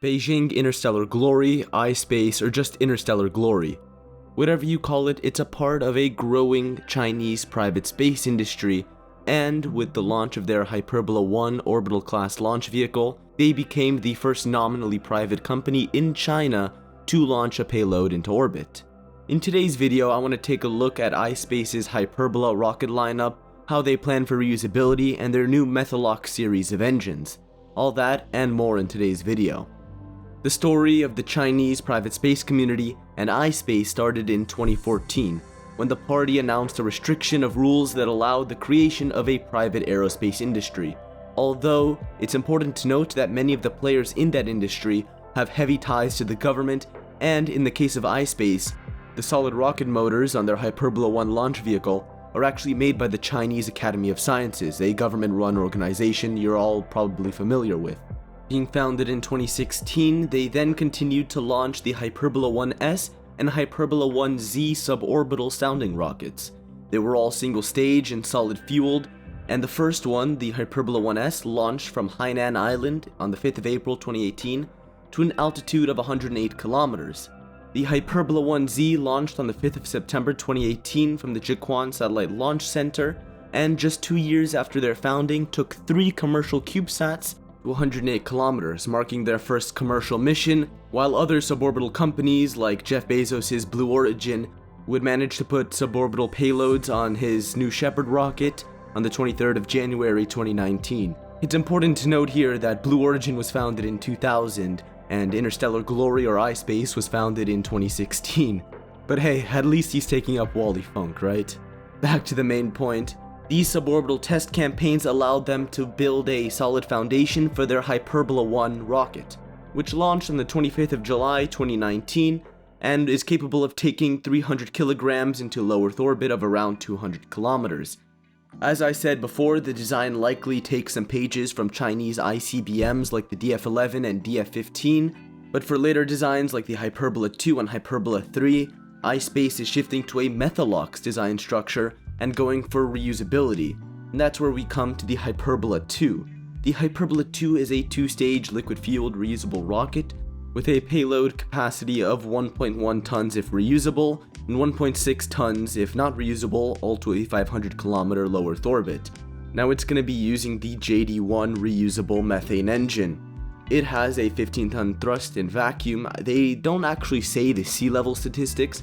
Beijing Interstellar Glory, iSpace, or just Interstellar Glory. Whatever you call it, it's a part of a growing Chinese private space industry, and with the launch of their Hyperbola 1 orbital class launch vehicle, they became the first nominally private company in China to launch a payload into orbit. In today's video, I want to take a look at iSpace's Hyperbola rocket lineup, how they plan for reusability, and their new Methalock series of engines. All that and more in today's video. The story of the Chinese private space community and iSpace started in 2014, when the party announced a restriction of rules that allowed the creation of a private aerospace industry. Although, it's important to note that many of the players in that industry have heavy ties to the government, and in the case of iSpace, the solid rocket motors on their Hyperbola 1 launch vehicle are actually made by the Chinese Academy of Sciences, a government-run organization you're all probably familiar with. Being founded in 2016, they then continued to launch the Hyperbola 1S and Hyperbola 1Z suborbital sounding rockets. They were all single-stage and solid-fueled, and the first one, the Hyperbola 1S, launched from Hainan Island on the 5th of April 2018 to an altitude of 108 kilometers. The Hyperbola 1Z launched on the 5th of September 2018 from the Jiuquan Satellite Launch Center, and just 2 years after their founding, took 3 commercial CubeSats to 108 kilometers, marking their first commercial mission, while other suborbital companies like Jeff Bezos' Blue Origin would manage to put suborbital payloads on his New Shepard rocket on the 23rd of January 2019. It's important to note here that Blue Origin was founded in 2000, and Interstellar Glory or iSpace was founded in 2016. But hey, at least he's taking up Wally Funk, right? Back to the main point. These suborbital test campaigns allowed them to build a solid foundation for their Hyperbola 1 rocket, which launched on the 25th of July 2019 and is capable of taking 300 kilograms into low Earth orbit of around 200 kilometers. As I said before, the design likely takes some pages from Chinese ICBMs like the DF-11 and DF-15, but for later designs like the Hyperbola 2 and Hyperbola 3, iSpace is shifting to a Methalock's design structure and going for reusability, and that's where we come to the Hyperbola 2. The Hyperbola 2 is a 2-stage liquid-fueled reusable rocket with a payload capacity of 1.1 tons if reusable, and 1.6 tons if not reusable, all to a 500 kilometer low Earth orbit. Now it's going to be using the JD1 reusable methane engine. It has a 15-ton thrust in vacuum. They don't actually say the sea level statistics,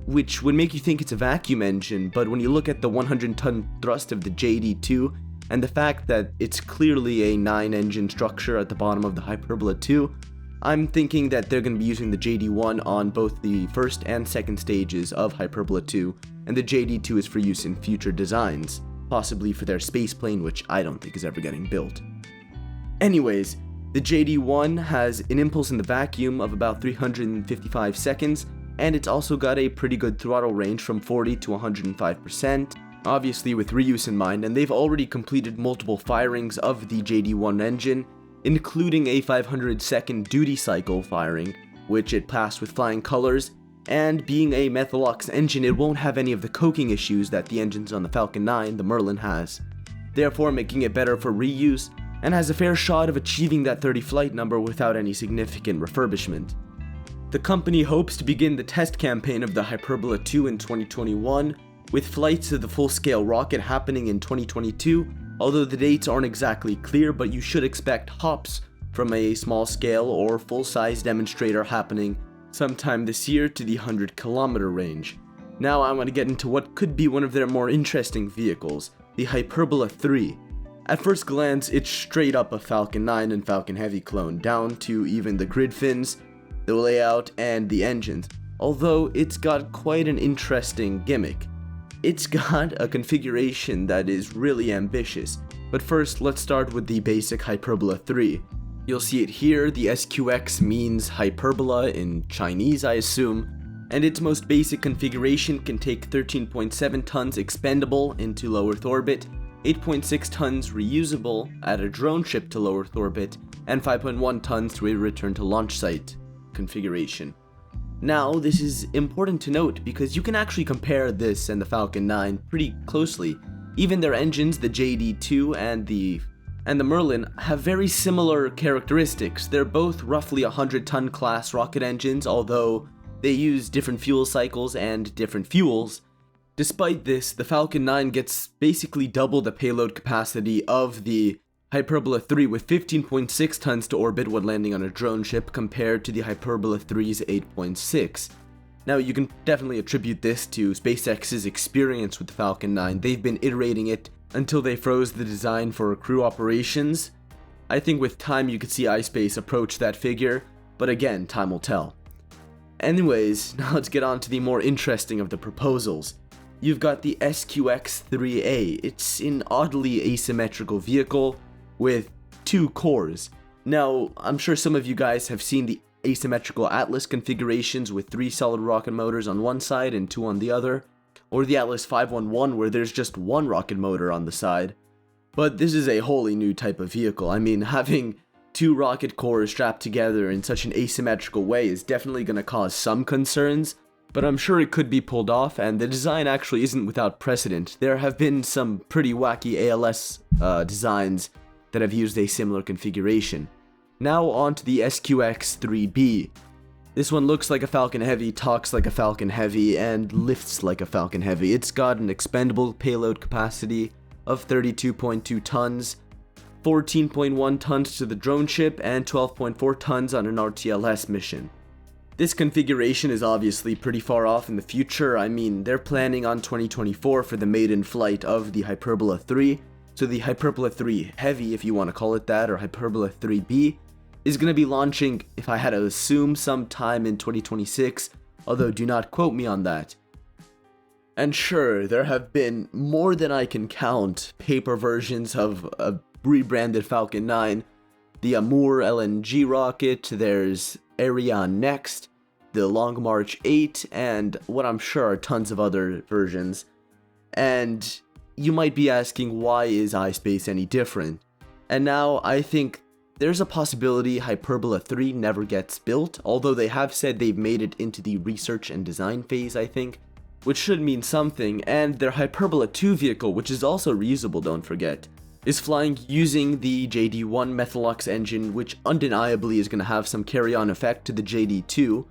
which would make you think it's a vacuum engine, but when you look at the 100-ton thrust of the JD2 and the fact that it's clearly a 9-engine structure at the bottom of the Hyperbola 2, I'm thinking that they're going to be using the JD1 on both the first and second stages of Hyperbola 2, and the JD2 is for use in future designs, possibly for their spaceplane, which I don't think is ever getting built. Anyways, the JD1 has an impulse in the vacuum of about 355 seconds, and it's also got a pretty good throttle range from 40 to 105%, obviously with reuse in mind, and they've already completed multiple firings of the JD1 engine, including a 500-second duty cycle firing, which it passed with flying colors, and being a Methalock's engine, it won't have any of the coking issues that the engines on the Falcon 9, the Merlin, has, therefore making it better for reuse, and has a fair shot of achieving that 30 flight number without any significant refurbishment. The company hopes to begin the test campaign of the Hyperbola 2 in 2021, with flights of the full-scale rocket happening in 2022, although the dates aren't exactly clear, but you should expect hops from a small-scale or full-size demonstrator happening sometime this year to the 100-kilometer range. Now I want to get into what could be one of their more interesting vehicles, the Hyperbola 3. At first glance, it's straight up a Falcon 9 and Falcon Heavy clone, down to even the grid fins, the layout, and the engines, although it's got quite an interesting gimmick. It's got a configuration that is really ambitious, but first let's start with the basic Hyperbola 3. You'll see it here. The SQX means hyperbola in Chinese, I assume, and its most basic configuration can take 13.7 tons expendable into low Earth orbit, 8.6 tons reusable at a drone ship to low Earth orbit, and 5.1 tons to a return to launch site configuration. Now, this is important to note because you can actually compare this and the Falcon 9 pretty closely. Even their engines, the JD2 and the and the Merlin have very similar characteristics. They're both roughly 100-ton class rocket engines, although they use different fuel cycles and different fuels. Despite this, the Falcon 9 gets basically double the payload capacity of the Hyperbola 3 with 15.6 tons to orbit when landing on a drone ship compared to the Hyperbola 3's 8.6. Now, you can definitely attribute this to SpaceX's experience with the Falcon 9. They've been iterating it until they froze the design for crew operations. I think with time you could see iSpace approach that figure, but again, time will tell. Anyways, now let's get on to the more interesting of the proposals. You've got the SQX-3A. It's an oddly asymmetrical vehicle with 2 cores. Now, I'm sure some of you guys have seen the asymmetrical Atlas configurations with 3 solid rocket motors on one side and 2 on the other, or the Atlas 511 where there's just 1 rocket motor on the side. But this is a wholly new type of vehicle. I mean, having 2 rocket cores strapped together in such an asymmetrical way is definitely going to cause some concerns, but I'm sure it could be pulled off, and the design actually isn't without precedent. There have been some pretty wacky ALS designs that have used a similar configuration. Now on to the SQX-3B. This one looks like a Falcon Heavy, talks like a Falcon Heavy, and lifts like a Falcon Heavy. It's got an expendable payload capacity of 32.2 tons, 14.1 tons to the drone ship, and 12.4 tons on an RTLS mission. This configuration is obviously pretty far off in the future. I mean, they're planning on 2024 for the maiden flight of the Hyperbola 3, so the Hyperbola 3 Heavy, if you want to call it that, or Hyperbola 3B, is going to be launching, if I had to assume, sometime in 2026, although do not quote me on that. And sure, there have been more than I can count paper versions of a rebranded Falcon 9, the Amur LNG rocket, there's Ariane Next, the Long March 8, and what I'm sure are tons of other versions. And you might be asking, why is iSpace any different? And now I think there's a possibility Hyperbola 3 never gets built, although they have said they've made it into the research and design phase, I think, which should mean something. And their Hyperbola 2 vehicle, which is also reusable, don't forget, is flying using the JD1 Methalux engine, which undeniably is going to have some carry-on effect to the JD2,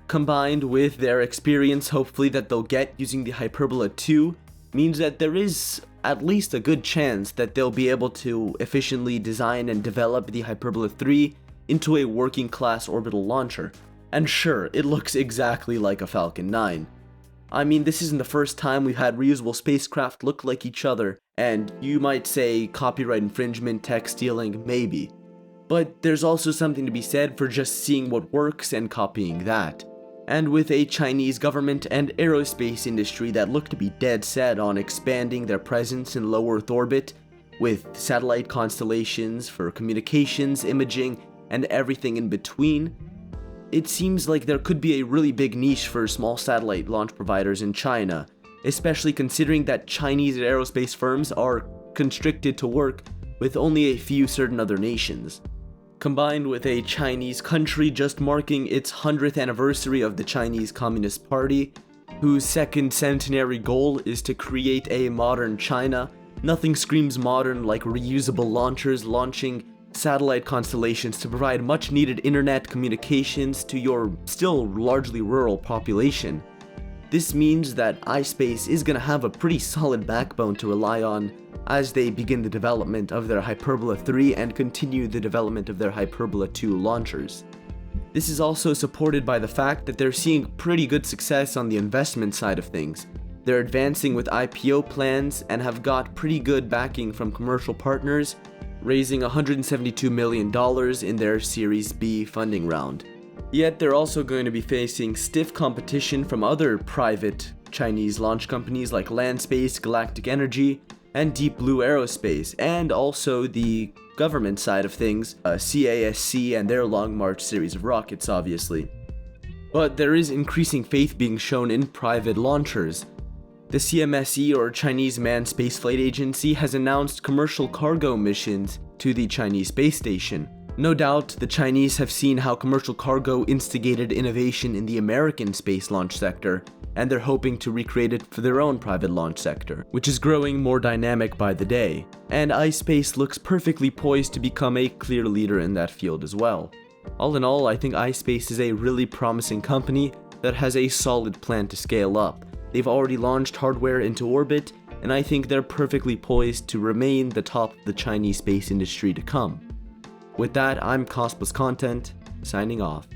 combined with their experience, hopefully, that they'll get using the Hyperbola 2, means that there is at least a good chance that they'll be able to efficiently design and develop the Hyperbola 3 into a working class orbital launcher. And sure, it looks exactly like a Falcon 9. I mean, this isn't the first time we've had reusable spacecraft look like each other, and you might say copyright infringement, tech stealing, maybe. But there's also something to be said for just seeing what works and copying that. And with a Chinese government and aerospace industry that look to be dead set on expanding their presence in low Earth orbit, with satellite constellations for communications, imaging, and everything in between, it seems like there could be a really big niche for small satellite launch providers in China, especially considering that Chinese aerospace firms are constricted to work with only a few certain other nations. Combined with a Chinese country just marking its 100th anniversary of the Chinese Communist Party, whose second centenary goal is to create a modern China, nothing screams modern like reusable launchers launching satellite constellations to provide much needed internet communications to your still largely rural population. This means that iSpace is going to have a pretty solid backbone to rely on as they begin the development of their Hyperbola 3 and continue the development of their Hyperbola 2 launchers. This is also supported by the fact that they're seeing pretty good success on the investment side of things. They're advancing with IPO plans and have got pretty good backing from commercial partners, raising $172 million in their Series B funding round. Yet they're also going to be facing stiff competition from other private Chinese launch companies like Landspace, Galactic Energy, and Deep Blue Aerospace, and also the government side of things, CASC and their Long March series of rockets, obviously. But there is increasing faith being shown in private launchers. The CMSE, or Chinese Manned Spaceflight Agency, has announced commercial cargo missions to the Chinese space station. No doubt, the Chinese have seen how commercial cargo instigated innovation in the American space launch sector, and they're hoping to recreate it for their own private launch sector, which is growing more dynamic by the day, and iSpace looks perfectly poised to become a clear leader in that field as well. All in all, I think iSpace is a really promising company that has a solid plan to scale up. They've already launched hardware into orbit, and I think they're perfectly poised to remain the top of the Chinese space industry to come. With that, I'm Cosplus Content, signing off.